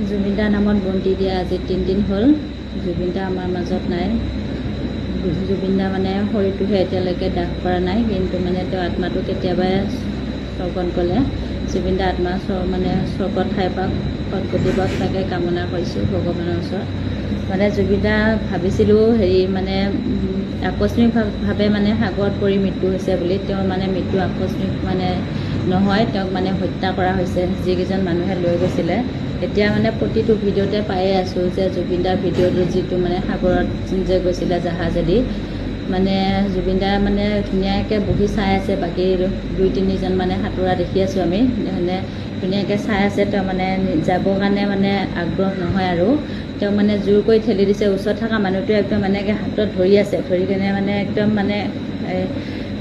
জুবিনদা নামত বন্তি দিয়া আজি 3 দিন হ'ল। জুবিনদা আমাৰ মাজত নাই। জুবিনদা মানে শৰীৰটোহে এতিয়ালৈকে দাহ কৰা নাই, কিন্তু মানে তেওঁ আত্মাটো কেতিয়াবা স্বৰ্গত গ'লে জুবিনদা আত্মা মানে স্বৰ্গত ঠাই পাওক, সদ্গতি পাওক, তাকে কামনা কৰিছোঁ ভগৱানৰ ওচৰত। মানে জুবিনদা ভাবিছিলোঁ মানে আকস্মিকভাৱে মানে সাগৰত পৰি মৃত্যু হৈছে বুলি। তেওঁৰ মানে মৃত্যু আকস্মিক মানে নহয়, তেওঁক মানে হত্যা কৰা হৈছে, যিকেইজন মানুহে লৈ গৈছিলে। এতিয়া মানে প্ৰতিটো ভিডিঅ'তে পায়ে আছোঁ যে জুবিনদাৰ ভিডিঅ'টো যিটো মানে সাগৰত যে গৈছিলে জাহাজেদি, মানে জুবিনদা মানে ধুনীয়াকৈ বহি চাই আছে, বাকী 2-3জন মানে সাঁতোৰা দেখি আছোঁ আমি, মানে ধুনীয়াকৈ চাই আছে। তেওঁ মানে যাবৰ কাৰণে মানে আগ্ৰহ নহয় আৰু তেওঁ মানে জোৰ কৰি ঠেলি দিছে। ওচৰত থকা মানুহটোৱে একদম এনেকৈ হাতত ধৰি আছে, ধৰি কিনে মানে একদম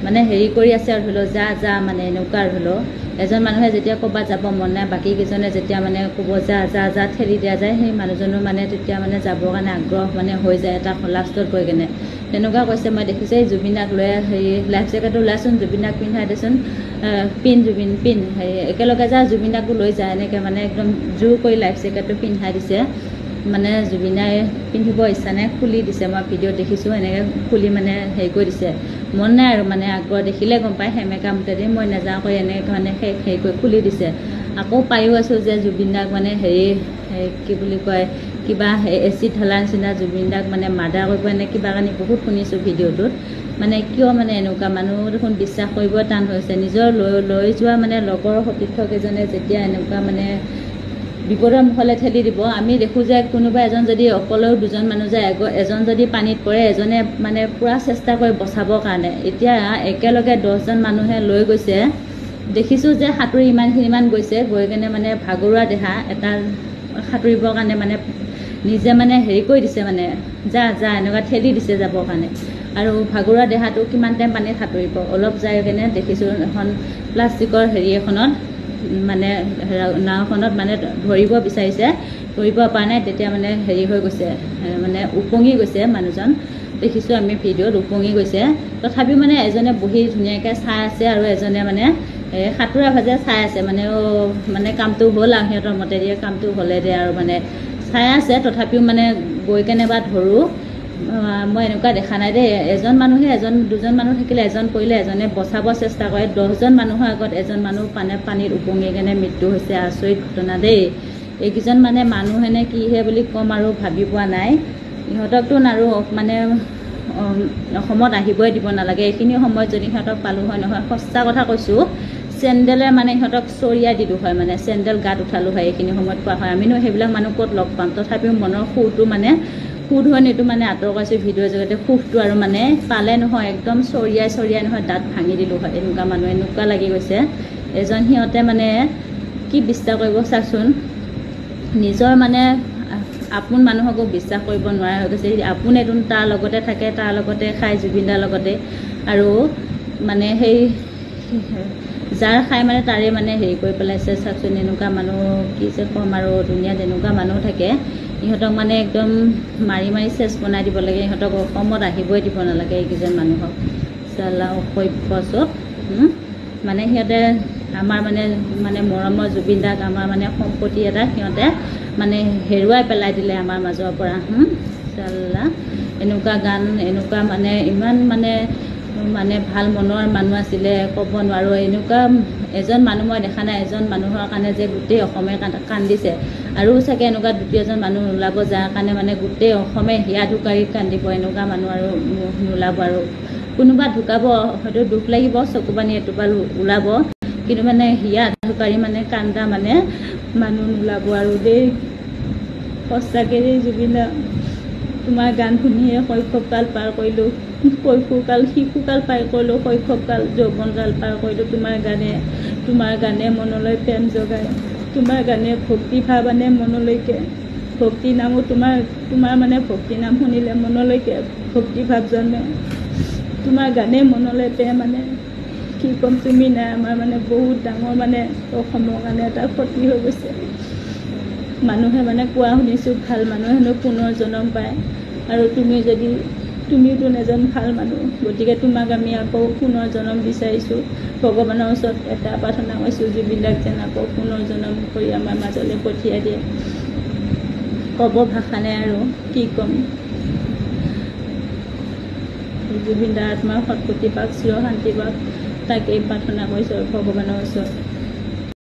মানে হেৰি কৰি আছে আৰু ধৰি লওক যা যা মানে এনেকুৱা আৰু ধৰি লওক। এজন মানুহে যেতিয়া ক'ৰবাত যাব মন নাই, বাকীকেইজনে যেতিয়া মানে ক'ব যা যা যা ঠেলি দিয়া যায়, সেই মানুহজনো মানে তেতিয়া মানে যাবৰ কাৰণে আগ্ৰহ মানে হৈ যায় এটা লাষ্টত গৈ কিনে। তেনেকুৱা কৈছে, মই দেখিছোঁ এই জুবিনদাক লৈ লাইফ জেকেটটো ওলাচোন, জুবিনদাক পিন্ধাই দেচোন, জুবিন পিন, একেলগে যা জুবিনদাকো লৈ যায়, এনেকৈ মানে একদম জোৰ কৰি লাইফ জেকেটটো পিন্ধাই দিছে। মানে জুবিনাই পিন্ধিব ইচ্ছা নাই, খুলি দিছে। মই ভিডিঅ'ত দেখিছোঁ এনেকৈ খুলি মানে হেৰি কৰি দিছে। মন নাই আৰু মানে আগ্ৰহ দেখিলে গম পায়, সেমেকা মুঠেদি মই নাযাওঁ কৰি এনেকৈ মানে হেৰি কৰি খুলি দিছে। আকৌ পায়ো আছোঁ যে জুবিনদাক মানে কি বুলি কয়, কিবা এচিড ঢলাৰ নিচিনা জুবিনদাক মানে মাৰ্ডাৰ কৰিব, এনে কিবা কানি বহুত শুনিছোঁ ভিডিঅ'টোত। মানে কিয় মানে এনেকুৱা মানুহ দেখোন বিশ্বাস কৰিব টান হৈছে। নিজৰ লৈ যোৱা মানে লগৰ সতীৰ্থকেইজনে যেতিয়া এনেকুৱা মানে বিপদৰ মুখলৈ ঠেলি দিব। আমি দেখোঁ যে কোনোবা এজন যদি অকলেও 2জন মানুহ যায়, এজন যদি পানীত পৰে, এজনে মানে পূৰা চেষ্টা কৰে বচাবৰ কাৰণে। এতিয়া একেলগে 10জন মানুহে লৈ গৈছে, দেখিছোঁ যে সাঁতুৰি ইমান গৈছে, গৈ কিনে মানে ভাগৰুৱা দেহা এটা সাঁতুৰিবৰ কাৰণে মানে নিজে মানে হেৰি কৰি দিছে, মানে যা যা এনেকুৱা ঠেলি দিছে যাবৰ কাৰণে। আৰু ভাগৰুৱা দেহাটো কিমান টাইম পানীত সাঁতুৰিব, অলপ যাই কিনে দেখিছোঁ এখন প্লাষ্টিকৰ হেৰি এখনত মানে নাওখনত মানে ধৰিব বিচাৰিছে, ধৰিব পৰা নাই, তেতিয়া মানে হেৰি হৈ গৈছে, মানে উপঙি গৈছে মানুহজন। দেখিছোঁ আমি ভিডিঅ'ত উপঙি গৈছে। তথাপিও মানে এজনে বহি ধুনীয়াকৈ চাই আছে, আৰু এজনে মানে সাঁতোৰা ভাজে চাই আছে, মানে কামটো হ'ল আৰু সিহঁতৰ মতে দিয়ে কামটো হ'লে দে আৰু মানে চাই আছে। তথাপিও মানে গৈ কেনে বা ধৰোঁ, মই এনেকুৱা দেখা নাই দেই। এজন মানুহে 2জন মানুহ থাকিলে, এজন পৰিলে এজনে বচাব চেষ্টা কৰে। 10জন মানুহৰ আগত এজন মানুহ পানীত উপঙি কেনে মৃত্যু হৈছে। আচৰিত ঘটনা দেই। এইকেইজন মানে মানুহেনে কিহে বুলি ক'ম আৰু ভাবি পোৱা নাই। ইহঁতকতো আৰু মানে অসমত আহিবই দিব নালাগে। এইখিনি সময়ত যদি সিহঁতক পালোঁ হয় নহয়, সঁচা কথা কৈছোঁ, চেণ্ডেলে মানে সিহঁতক চৰিয়াই দিলোঁ হয়, মানে চেণ্ডেল গাত উঠালোঁ হয়, এইখিনি সময়ত পোৱা হয়। আমিনো সেইবিলাক মানুহ ক'ত লগ পাম। তথাপিও মনৰ সুৰটো মানে সুধনিটো মানে আঁতৰ কৰিছোঁ ভিডিঅ'ৰ জৰিয়তে। সুখটো আৰু মানে পালে নহয় একদম চৰিয়াই নহয় দাঁত ভাঙি দিলোঁ হয়। এনেকুৱা মানুহ এনেকুৱা লাগি গৈছে। এজন সিহঁতে মানে কি বিশ্বাস কৰিব চাচোন, নিজৰ মানে আপোন মানুহকো বিশ্বাস কৰিব নোৱাৰা হৈ গৈছে। আপোনেতো তাৰ লগতে থাকে, তাৰ লগতে খায়, জুবিনদাৰ লগতে, আৰু মানে সেই যাৰ খাই মানে তাৰে মানে হেৰি কৰি পেলাইছে চাওকচোন। এনেকুৱা মানুহ কি যে ক'ম আৰু, দুনীয়াত এনেকুৱা মানুহ থাকে, ইহঁতক মানে একদম মাৰি চেচ বনাই দিব লাগে। ইহঁতক অসমত আহিবই দিব নালাগে এইকেইজন মানুহক। চালা অসভ্য চব। মানে সিহঁতে আমাৰ মানে মৰমৰ জুবিনদাক, আমাৰ মানে সম্পত্তি এটা সিহঁতে মানে হেৰুৱাই পেলাই দিলে আমাৰ মাজৰ পৰা। চালা এনেকুৱা গান, এনেকুৱা মানে ইমান মানে ভাল মনৰ মানুহ আছিলে, ক'ব নোৱাৰোঁ। এনেকুৱা এজন মানুহ মই দেখা নাই, এজন মানুহৰ কাৰণে যে গোটেই অসমে কান্দিছে। আৰু চাগে এনেকুৱা 2-3জন মানুহ নোলাব যাৰ কাৰণে মানে গোটেই অসমে হিয়া ঢুকাৰি কান্দিব। এনেকুৱা মানুহ আৰু নোলাব। আৰু কোনোবা ঢুকাব হয়তো দুখ লাগিব, চকুপানী এটোপা ওলাব, কিন্তু মানে হিয়া ঢুকাৰি মানে কান্দা মানে মানুহ নোলাব আৰু দেই। সঁচাকৈ দেই জুবিনদা, তোমাৰ গান শুনিয়ে শৈশৱকাল পাৰ কৰিলোঁ, শিশুকাল পাৰ কৰিলোঁ, শৈশৱকাল যৌৱনকাল পাৰ কৰিলোঁ। তোমাৰ গানে মনলৈ প্ৰেম জগায়, তোমাৰ গানে ভক্তিভাৱ আনে মনলৈকে। ভক্তি নামো তোমাৰ মানে ভক্তি নাম শুনিলে মনলৈকে ভক্তিভাৱ জন্মে। তোমাৰ গানে মনলৈ প্ৰেম আনে। কি ক'ম, তুমি নাই আমাৰ মানে বহুত ডাঙৰ মানে অসমৰ কাৰণে এটা ক্ষতি হৈ গৈছে। মানুহে মানে কোৱা শুনিছোঁ, ভাল মানুহে হেনো পুনৰ জন্ম পায়, আৰু তুমিওতো এজন ভাল মানুহ, গতিকে তোমাক আমি আকৌ পুনৰ জন্ম বিচাৰিছোঁ। ভগৱানৰ ওচৰত এটা প্ৰাৰ্থনা কৰিছোঁ, জুবিনদাক যেন আকৌ পুনৰ জন্ম কৰি আমাৰ মাজলৈ পঠিয়াই দিয়ে। ক'ব ভাষা নাই আৰু কি ক'ম। জুবিন দাৰ আত্মাৰ সৎগতি পাওক, চিৰ শান্তি পাওক, তাকেই প্ৰাৰ্থনা কৰিছোঁ ভগৱানৰ ওচৰত।